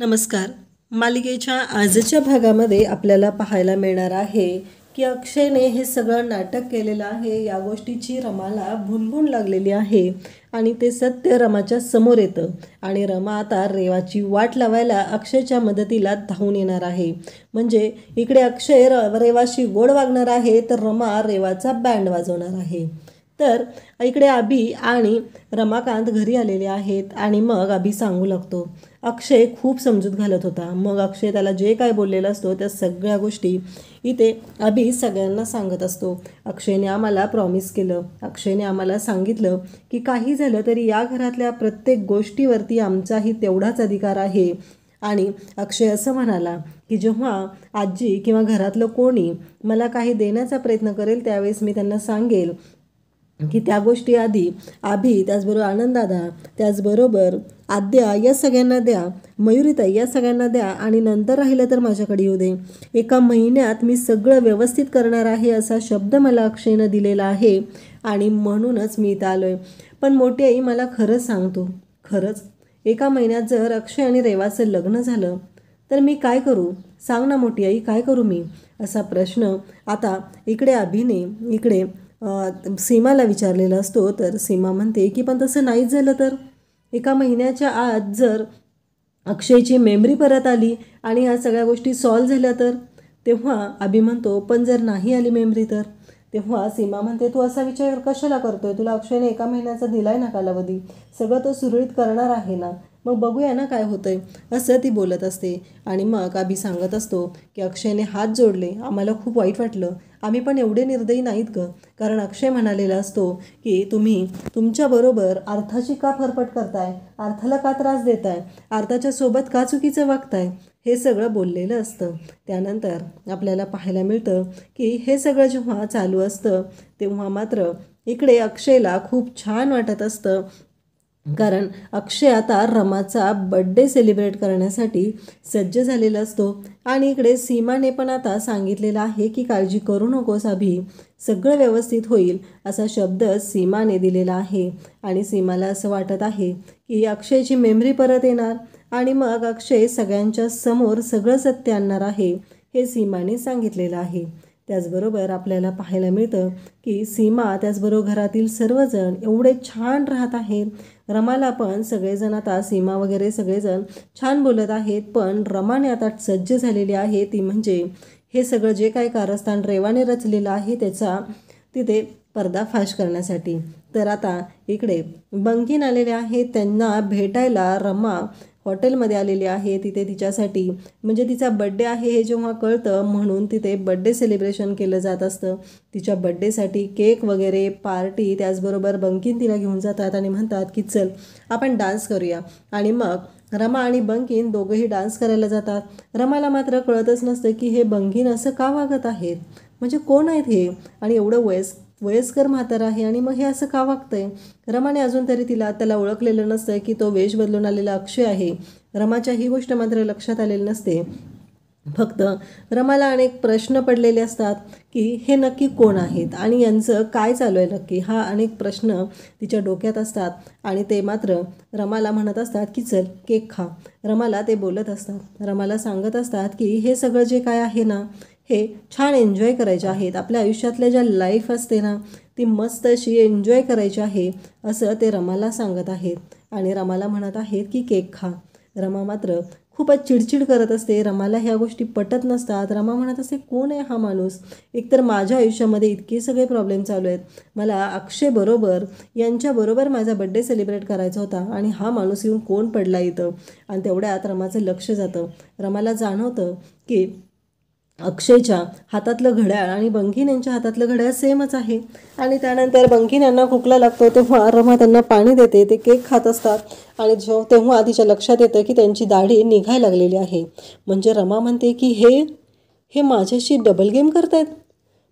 नमस्कार. मालिकेच्या आजच्या भागामध्ये आपल्याला पाहायला मिळणार आहे की अक्षयने हे सगळं नाटक केलेलं आहे. या गोष्टीची रमाला भुणभुण लागलेली आहे आणि ते सत्य रमाच्या समोर येतं आणि रमा आता रेवाची वाट लावायला अक्षयच्या मदतीला धावून येणार आहे. म्हणजे इकडे अक्षय रेवाशी गोड वागणार आहे तर रमा रेवाचा बँड वाजवणार आहे. तर इकडे अभि आणि रमाकांत घरी आलेले आहेत आणि मग अभि सांगू लागतो. अक्षय खूप समजूत घालत होता. मग अक्षय त्याला जे काय बोललेला असतो त्या सगळ्या गोष्टी इथे अभि सगळ्यांना सांगत असतो. अक्षयने आम्हाला प्रॉमिस केलं, अक्षयने आम्हाला सांगितलं की काही झालं तरी या घरातल्या प्रत्येक गोष्टीवरती आमचाही तेवढाच अधिकार आहे. आणि अक्षय असं म्हणाला की जेव्हा आजी किंवा घरातलं कोणी मला काही देण्याचा प्रयत्न करेल त्यावेळेस मी त्यांना सांगेल की त्या गोष्टी आधी अभि, त्याचबरोबर आनंददादा, त्याचबरोबर आद्या या सगळ्यांना द्या, मयुरीताई या सगळ्यांना द्या आणि नंतर राहिलं तर माझ्याकडे येऊ दे. 1 महिन्यात मी सगळं व्यवस्थित करणार आहे असा शब्द मला अक्षयनं दिलेला आहे आणि म्हणूनच मी इथं आलो आहे. पण मोठी आई मला खरंच सांगतो, खरंच 1 महिन्यात जर अक्षय आणि रेवाचं लग्न झालं तर मी काय करू? सांग ना मोठी आई, काय करू मी? असा प्रश्न आता इकडे अभिने इकडे सीमाला विचारलेला असतो. तर सीमा म्हणते की पण तसं नाहीच झालं तर 1 महिन्याच्या आत जर अक्षयची मेमरी परत आली आणि ह्या सगळ्या गोष्टी सॉल्व झाल्या तर? तेव्हा अभि म्हणतो पण जर नाही आली मेमरी तर? तेव्हा सीमा म्हणते तू असा विचार कशाला करतोय? तुला अक्षयने 1 महिन्याचा दिलाय ना कालावधी, सगळं तो सुरळीत करणार आहे ना, मग बघूया ना काय होतंय, असं ती बोलत असते. आणि मग अभि सांगत असतो की अक्षयने हात जोडले, आम्हाला खूप वाईट वाटलं, आम्ही पण एवढे निर्दयी नाहीत ग. कारण अक्षय म्हणालेला असतो की तुम्ही तुमच्याबरोबर अर्थाची का फरफट करताय, अर्थाला का त्रास देताय, अर्थाच्या सोबत का चुकीचं वागताय, हे सगळं बोललेलं असतं. त्यानंतर आपल्याला पाहायला मिळतं की हे सगळं जेव्हा चालू असतं तेव्हा मात्र इकडे अक्षयला खूप छान वाटत असतं. कारण अक्षय आता रमाचा बड्डे सेलिब्रेट करण्यासाठी सज्ज झालेला असतो आणि इकडे सीमाने पण आता सांगितलेलं आहे की काळजी करू नकोस अभि, सगळं व्यवस्थित होईल असा शब्द सीमाने दिलेला आहे. आणि सीमाला असं वाटत आहे की अक्षयची मेमरी परत येणार आणि मग अक्षय सगळ्यांच्या समोर सगळं सत्य आणणार आहे, हे सीमाने सांगितलेलं आहे. त्याचबरोबर आपल्याला पाहायला मिळतं की सीमा त्याचबरोबर घरातील सर्वजण एवढे छान राहत आहेत. रमाला पण सगळेजण आता सीमा वगैरे सगळेजण छान बोलत आहेत. पण रमाने आता सज्ज झालेली आहे, ती म्हणजे हे सगळं जे काही कारस्थान रेवाने रचलेलं आहे त्याचा तिथे पर्दाफाश करण्यासाठी. तर आता इकडे बंकीन आलेले आहेत, त्यांना भेटायला रमा हॉटेलमध्ये आलेली आहे. तिथे तिच्यासाठी म्हणजे तिचा बड्डे आहे हे जेव्हा कळतं म्हणून तिथे बड्डे सेलिब्रेशन केलं जात असतं. तिच्या बड्डेसाठी केक वगैरे पार्टी, त्याचबरोबर बंकीन तिला घेऊन जातात आणि म्हणतात की चल आपण डान्स करूया. आणि मग रमा आणि बंकीन दोघंही डान्स करायला जातात. रमाला मात्र कळतच नसतं की हे बंकीन असं का वागत आहेत, म्हणजे कोण आहेत हे, आणि एवढं वयस्कर म्हातारं आहे आणि मग हे असं का वागतंय. रमाने अजून तरी त्याला ओळखलेलं नसतं की तो वेश बदलून आलेला अक्षय आहे. रमाच्या ही गोष्ट मात्र लक्षात आलेली नसते. फक्त रमाला अनेक प्रश्न पडलेले असतात की हे नक्की कोण आहेत आणि यांचं काय चालू आहे नक्की, हा अनेक प्रश्न तिच्या डोक्यात असतात. आणि ते मात्र रमाला म्हणत असतात की चल केक खा. रमाला ते बोलत असतात, रमाला सांगत असतात की हे सगळं जे काय आहे ना हे छान एन्जॉय करायचे आहेत, आपल्या आयुष्यातल्या ज्या लाईफ असते ना ती मस्त अशी एन्जॉय करायची आहे असं ते रमाला सांगत आहेत. आणि रमाला म्हणत आहेत की केक खा. रमा मात्र खूपच चिडचिड करत असते, रमाला ह्या गोष्टी पटत नसतात. रमा म्हणत असते कोण आहे हा माणूस, एकतर माझ्या आयुष्यामध्ये इतके सगळे प्रॉब्लेम चालू आहेत, मला अक्षयबरोबर यांच्याबरोबर माझा बड्डे सेलिब्रेट करायचा होता आणि हा माणूस येऊन कोण पडला इथं. आणि तेवढ्यात रमाचं लक्ष जातं. रमाला जाणवतं की अक्षयच्या हातातलं घड्याळ आणि बंकीन यांच्या हातातलं घड्याळ सेमच आहे. आणि त्यानंतर बंकीन यांना खोकला लागतो तेव्हा रमा त्यांना पाणी देते, ते केक खात असतात. आणि तेव्हा तिच्या लक्षात येतं की त्यांची दाढी निघायला लागलेली आहे. म्हणजे रमा म्हणते की हे माझ्याशी डबल गेम करतायत,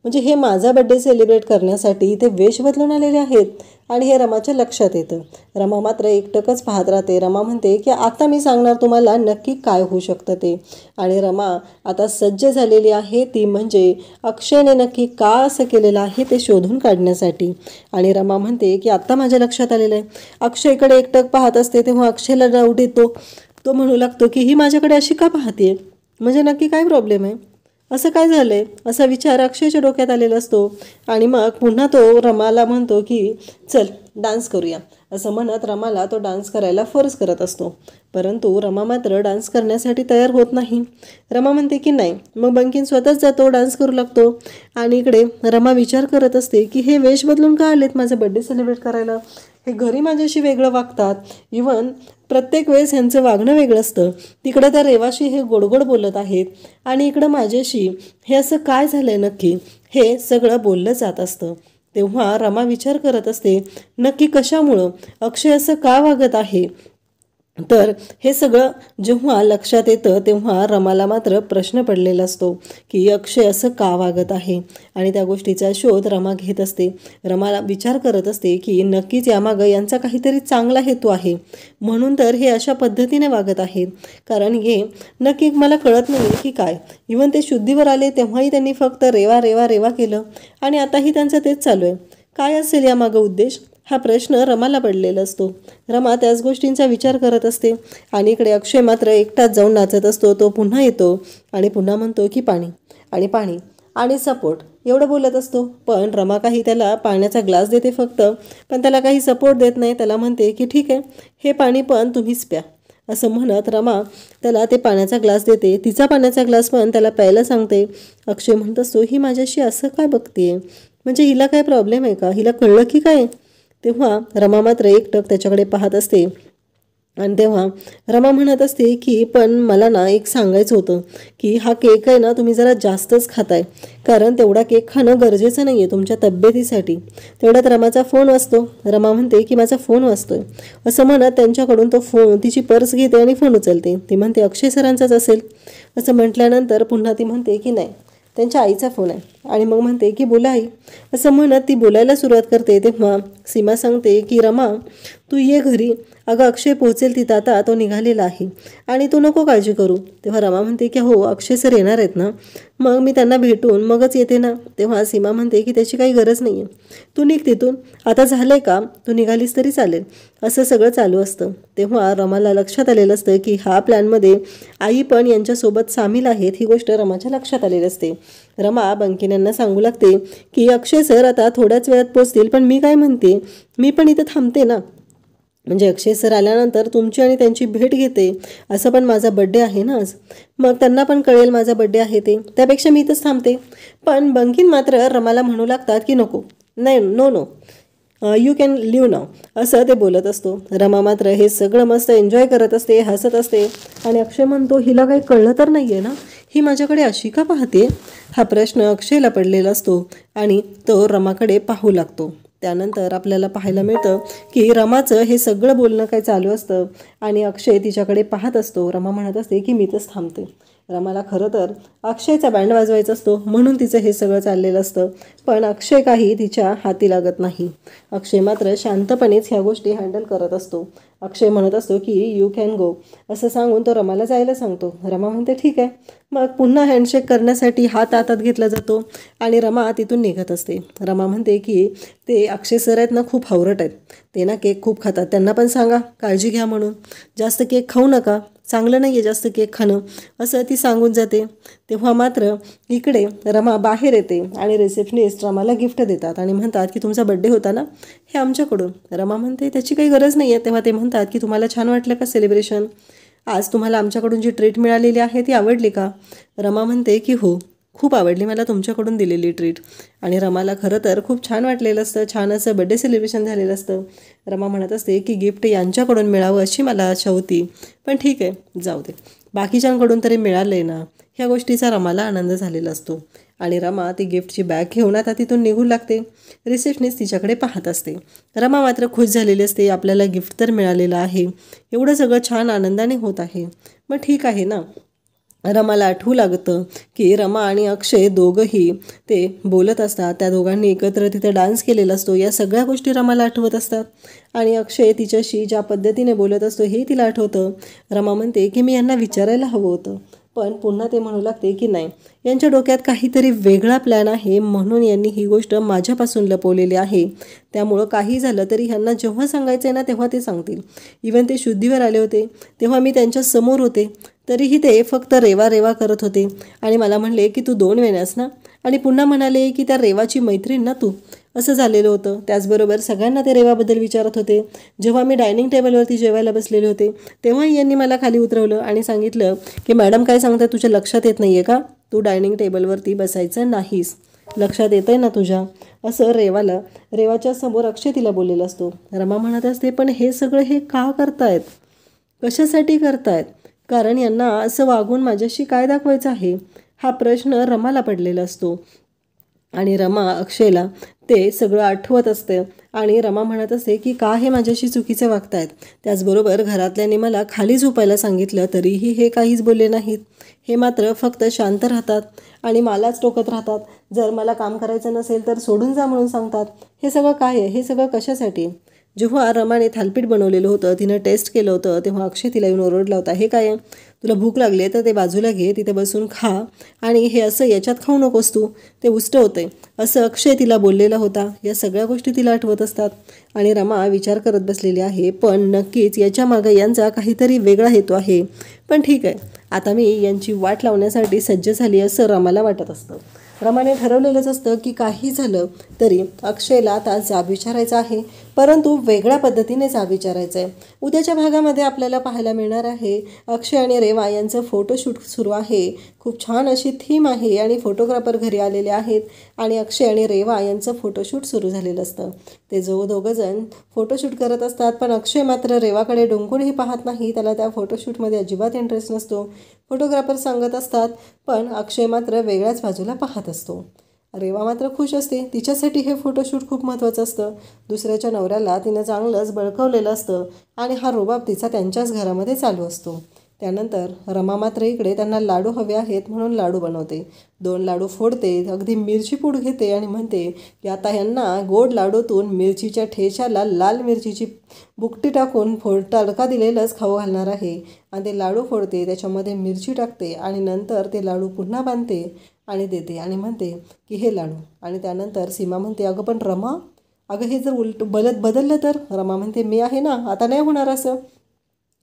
म्हणजे हे माझा बड्डे सेलिब्रेट करण्यासाठी इथे वेश बदलून आलेले आहेत. आणि हे रमाच्या लक्षात येतं. रमा मात्र एकटकच पाहत राहते. रमा म्हणते की आता मी सांगणार तुम्हाला नक्की काय होऊ शकतं ते. आणि रमा आता सज्ज झालेली आहे, ती म्हणजे अक्षयने नक्की का असं केलेलं आहे ते शोधून काढण्यासाठी. आणि रमा म्हणते की आत्ता माझ्या लक्षात आलेलं आहे. अक्षयकडे एकटक पाहत असते तेव्हा अक्षयला डाऊट येतो तो म्हणू लागतो की ही माझ्याकडे अशी का पाहते, म्हणजे नक्की काय प्रॉब्लेम आहे, असं काय झालं आहे, असा विचार अक्षयच्या डोक्यात आलेला असतो. आणि मग पुन्हा तो रमाला म्हणतो की चल डान्स करूया, असं म्हणत रमाला तो डान्स करायला फोर्स करत असतो. परंतु रमा मात्र डान्स करण्यासाठी तयार होत नाही. रमा म्हणते की नाही. मग बंकिम स्वतःच जातो, डान्स करू लागतो. आणि इकडे रमा विचार करत असते की हे वेश बदलून का आलेत माझा बड्डे सेलिब्रेट करायला, हे घरी माझ्याशी वेगळं वागतात, इवन प्रत्येक वेळेस ह्यांचं वागणं वेगळं असतं. तिकडं त्या रेवाशी हे गोडगोड बोलत आहेत आणि इकडं माझ्याशी हे असं काय झालं आहे नक्की, हे सगळं बोललं जात असतं. तेव्हा रमा विचार करत असते नक्की कशामुळं अक्षय असं का वागत आहे. तर हे सगळं जेव्हा लक्षात येतं तेव्हा रमाला मात्र प्रश्न पडलेला असतो की अक्षय असं का वागत आहे. आणि त्या गोष्टीचा शोध रमा घेत असते. रमाला विचार करत असते की नक्कीच यामागं यांचा काहीतरी चांगला हेतू आहे, म्हणून तर हे अशा पद्धतीने वागत आहेत. कारण हे नक्की मला कळत नाही की काय. इवन ते शुद्धीवर आले तेव्हाही त्यांनी फक्त रेवा रेवा रेवा केलं आणि आताही त्यांचं तेच चालू आहे. काय असेल यामागं उद्देश, हा प्रश्न रमाला पडलेला असतो. रमा त्याच गोष्टींचा विचार करत असते. आणि इकडे अक्षय मात्र एकटाच जाऊन नाचत असतो. तो पुन्हा येतो आणि पुन्हा म्हणतो की पाणी आणि पाणी आणि सपोर्ट एवढं बोलत असतो. पण रमा काही त्याला पाण्याचा ग्लास देते फक्त, पण त्याला काही सपोर्ट देत नाही. त्याला म्हणते की ठीक आहे, हे पाणी पण तुम्हीच प्या, असं म्हणत रमा त्याला ते पाण्याचा ग्लास देते. तिचा पाण्याचा ग्लास पण त्याला प्यायला सांगते. अक्षय म्हणत असतो ही माझ्याशी असं काय बघते, म्हणजे हिला काय प्रॉब्लेम आहे का, हिला कळलं की काय. तेव्हा रमा मात्र एकटक त्याच्याकडे पाहत असते. आणि तेव्हा रमा म्हणत असते की पण मला ना एक सांगायचं होतं की हा केक आहे ना तुम्ही जरा जास्तच खाताय, कारण तेवढा केक खाणं गरजेचं नाही आहे तुमच्या तब्येतीसाठी. तेवढ्यात रमाचा फोन वाजतो. रमा म्हणते की माझा फोन वाजतोय, असं म्हणत त्यांच्याकडून तो फोन तिची पर्स घेते आणि फोन उचलते. ती म्हणते अक्षय सरांचाच असेल, असं म्हटल्यानंतर पुन्हा ती म्हणते की नाही त्यांच्या आईचा फोन आहे. आणि मग म्हणते की बोला आई, असं म्हणत ती बोलायला सुरुवात करते. तेव्हा सीमा सांगते की रमा तू ये घरी, अगं अक्षय पोहोचेल तिथं, आता तो निघालेला आहे आणि तू नको काळजी करू. तेव्हा रमा म्हणते की हो अक्षय सर येणार आहेत ना, मग मी त्यांना भेटून मगच येते ना. तेव्हा सीमा म्हणते की त्याची काही गरज नाही आहे, तू निघ तिथून, आता झालंय का, तू निघालीस तरी चालेल, असं सगळं चालू असतं. तेव्हा रमाला लक्षात आलेलं असतं की हा प्लॅनमध्ये आई पण यांच्यासोबत सामील आहेत, ही गोष्ट रमाच्या लक्षात आलेली असते. रमा बंकिम यांना सांगू लागते की अक्षय सर आता थोड्याच वेळात पोचतील, पण मी काय म्हणते मी पण इथं थांबते ना, म्हणजे अक्षय सर आल्यानंतर तुमची आणि त्यांची भेट घेते, असं पण माझा बड्डे आहे ना आज, मग त्यांना पण कळेल माझा बड्डे आहे ते, त्यापेक्षा मी इथंच थांबते. पण बंकिम मात्र रमाला म्हणू लागतात की नको, नाही no no you can leave now, असं ते बोलत असतो. रमा मात्र हे सगळं मस्त एन्जॉय करत असते, हसत असते. आणि अक्षय म्हणतो हिला काही कळलं तर नाही आहे ना, ही माझ्याकडे अशी का पाहते, हा प्रश्न अक्षयला पडलेला असतो. आणि तो रमाकडे पाहू लागतो. त्यानंतर आपल्याला पाहायला मिळतं की रमाचं हे सगळं बोलणं काय चालू असतं आणि अक्षय तिच्याकडे पाहत असतो. रमा म्हणत असते की मी इथंच थांबते. रमाला खरं तर अक्षयचा बँड वाजवायचा असतो, म्हणून तिचं हे सगळं चाललेलं असतं. पण अक्षय काही तिच्या हाती लागत नाही. अक्षय मात्र शांतपणेच ह्या गोष्टी हँडल करत असतो. अक्षय म्हणत असतो की यू कॅन गो, असं सांगून तो रमाला जायला सांगतो. रमा म्हणते ठीक आहे. मग पुन्हा हँडशेक करण्यासाठी हात हातात घेतला जातो आणि रमा तिथून निघत असते. रमा म्हणते की ते अक्षय सर आहेत ना खूप हावरट आहेत, ते ना केक खूप खातात, त्यांना पण सांगा काळजी घ्या म्हणून, जास्त केक खाऊ नका, चांगलं नाही आहे जास्त केक खाणं, असं ती सांगून जाते. तेव्हा मात्र इकडे रमा बाहेर येते आणि रिसेप्शनिस्ट रमाला गिफ्ट देतात आणि म्हणतात की तुमचा बड्डे होता ना, हे आमच्याकडून. रमा म्हणते त्याची काही गरज नाही आहे. तेव्हा ते म्हणतात की तुम्हाला छान वाटलं का सेलिब्रेशन, आज तुम्हाला आमच्याकडून जी ट्रीट मिळालेली आहे ती आवडली का. रमा म्हणते की हो खूप आवडली मला तुमच्याकडून दिलेली ट्रीट. आणि रमाला खरं तर खूप छान वाटलेलं असतं, छान असं बड्डे सेलिब्रेशन झालेलं असतं. रमा म्हणत असते की गिफ्ट यांच्याकडून मिळावं अशी मला आशा होती, पण ठीक आहे जाऊ दे, बाकीच्यांकडून तरी मिळालं आहे ना, ह्या गोष्टीचा रमाला आनंद झालेला असतो. आणि रमा ती गिफ्टची बॅग घेऊन आता तिथून निघू लागते. रिसेप्शनिस्ट तिच्याकडे पाहत असते. रमा मात्र खुश झालेली असते, आपल्याला गिफ्ट तर मिळालेलं आहे, एवढं सगळं छान आनंदाने होत आहे, मग ठीक आहे ना. रमाला आठवू लागतं की रमा आणि अक्षय दोघंही ते बोलत असतात, त्या दोघांनी एकत्र तिथे डान्स केलेला असतो, या सगळ्या गोष्टी रमाला आठवत असतात. आणि अक्षय तिच्याशी ज्या पद्धतीने बोलत असतो हे तिला आठवतं. रमा म्हणते की मी यांना विचारायला हवं होतं, पण पुन्हा ते म्हणू लागते की नाही, यांच्या डोक्यात काहीतरी वेगळा प्लॅन आहे, म्हणून यांनी ही गोष्ट माझ्यापासून लपवलेली आहे. त्यामुळं काही झालं तरी ह्यांना जेव्हा सांगायचं आहे ना तेव्हा ते सांगतील. इवन ते शुद्धीवर आले होते तेव्हा मी त्यांच्या समोर होते, तरीही ते फक्त रेवा रेवा करत होते आणि मला म्हणले की तू 2 वेण्यास ना, आणि पुन्हा म्हणाले की त्या रेवाची मैत्रीण ना तू. असं झालेलं होतं. त्याचबरोबर सगळ्यांना ते रेवाबद्दल विचारत होते. जेव्हा मी डायनिंग टेबलवरती जेवायला बसलेले होते तेव्हाही यांनी मला खाली उतरवलं आणि सांगितलं की मॅडम काय सांगतात तुझ्या लक्षात येत नाही आहे का, तू डायनिंग टेबलवरती बसायचं नाहीस, लक्षात येतं आहे ना तुझ्या. असं रेवाच्या समोर अक्षय तिला बोललेला असतो. रमा म्हणत असते पण हे सगळं हे का करतायत, कशासाठी करतायत, कारण यांना असं वागून माझ्याशी काय दाखवायचं आहे, हा प्रश्न रमाला पडलेला असतो. आणि रमा अक्षयला ते सगळं आठवत असते आणि रमा म्हणत असते की का हे माझ्याशी चुकीचे वागतायत. त्याचबरोबर घरातल्यांनी मला खाली झोपायला सांगितलं तरीही हे काहीच बोलले नाहीत. हे मात्र फक्त शांत राहतात आणि मलाच टोकत राहतात. जर मला काम करायचं नसेल तर सोडून जा म्हणून सांगतात. हे सगळं काय आहे, हे सगळं कशासाठी. जेव्हा रमाने थालपीठ बनवलेलं होतं, तिनं टेस्ट केलं होतं, तेव्हा अक्षय तिला येऊन ओरडला होता, हे काय आहे, तुला भूक लागली तर ते बाजूला घे, तिथे बसून खा, आणि हे असं याच्यात खाऊ नकोस तू, ते उष्ट होते, असं अक्षय तिला बोललेला होता. या सगळ्या गोष्टी तिला आठवत असतात आणि रमा विचार करत बसलेली आहे. पण नक्कीच याच्या मागं यांचा काहीतरी वेगळा हेतू आहे. पण ठीक आहे, आता मी यांची वाट लावण्यासाठी सज्ज झाली असं रमाला वाटत असतं. रमाने ठरवलेलंच असतं की काही झालं तरी अक्षयला आता जाब विचारायचा आहे, परंतु वेगळ्या पद्धतीने जाब विचारायचं आहे. उद्याच्या भागामध्ये आपल्याला पाहायला मिळणार आहे अक्षय आणि रेवा यांचं फोटोशूट सुरू आहे. खूप छान अशी थीम आहे आणि फोटोग्राफर घरी आलेले आहेत आणि अक्षय आणि रेवा यांचं फोटोशूट सुरू झालेलं असतं. ते दोघंजण फोटोशूट करत असतात, पण अक्षय मात्र रेवाकडे डोंकूनही पाहत नाही. त्याला त्या फोटोशूटमध्ये अजिबात इंटरेस्ट नसतो. फोटोग्राफर सांगत असतात पण अक्षय मात्र वेगळ्याच बाजूला पाहत असतो. रेवा मात्र खुश असते, तिच्यासाठी हे फोटोशूट खूप महत्त्वाचं असतं. दुसऱ्याच्या नवऱ्याला तिनं चांगलंच बळकवलेलं असतं आणि हा रुबाब तिचा त्यांच्याच घरामध्ये चालू असतो. त्यानंतर रमा मात्र इकडे त्यांना लाडू हवे आहेत म्हणून लाडू बनवते. 2 लाडू फोडते, अगदी मिरची पूड घेते आणि म्हणते की आता ह्यांना गोड लाडूतून मिरचीच्या ठेच्याला लाल मिरचीची बुकटी टाकून तडका दिलेलंच खाऊ घालणार आहे. आणि ते लाडू फोडते, त्याच्यामध्ये मिरची टाकते आणि नंतर ते लाडू पुन्हा बांधते आणि देते आणि म्हणते की हे लाडू. आणि त्यानंतर सीमा म्हणते अगं पण रमा, अगं हे जर बदललं तर. रमा म्हणते मी आहे ना, आता नाही होणार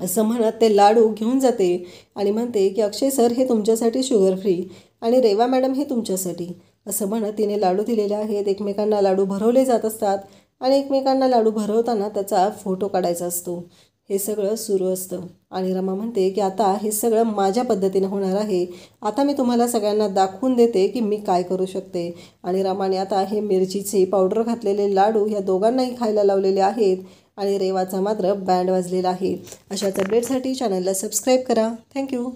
असं म्हणत ते लाडू घेऊन जाते आणि म्हणते की अक्षय सर हे तुमच्यासाठी शुगर फ्री आणि रेवा मॅडम हे तुमच्यासाठी. असं म्हणत तिने लाडू दिलेले आहेत. एकमेकांना लाडू भरवले जात असतात आणि एकमेकांना लाडू भरवताना त्याचा फोटो काढायचा असतो. हे सगळं सुरू असतं आणि रमा म्हणते की आता हे सगळं माझ्या पद्धतीने होणार आहे. आता मी तुम्हाला सगळ्यांना दाखवून देते की मी काय करू शकते. आणि रमाने आता हे मिरचीचे पावडर घातलेले लाडू ह्या दोघांनाही खायला लावलेले आहेत आणि रेवाचा मात्र बँड वाजलेला आहे. अशाच अपडेटसाठी चॅनलला सबस्क्राईब करा. थँक्यू.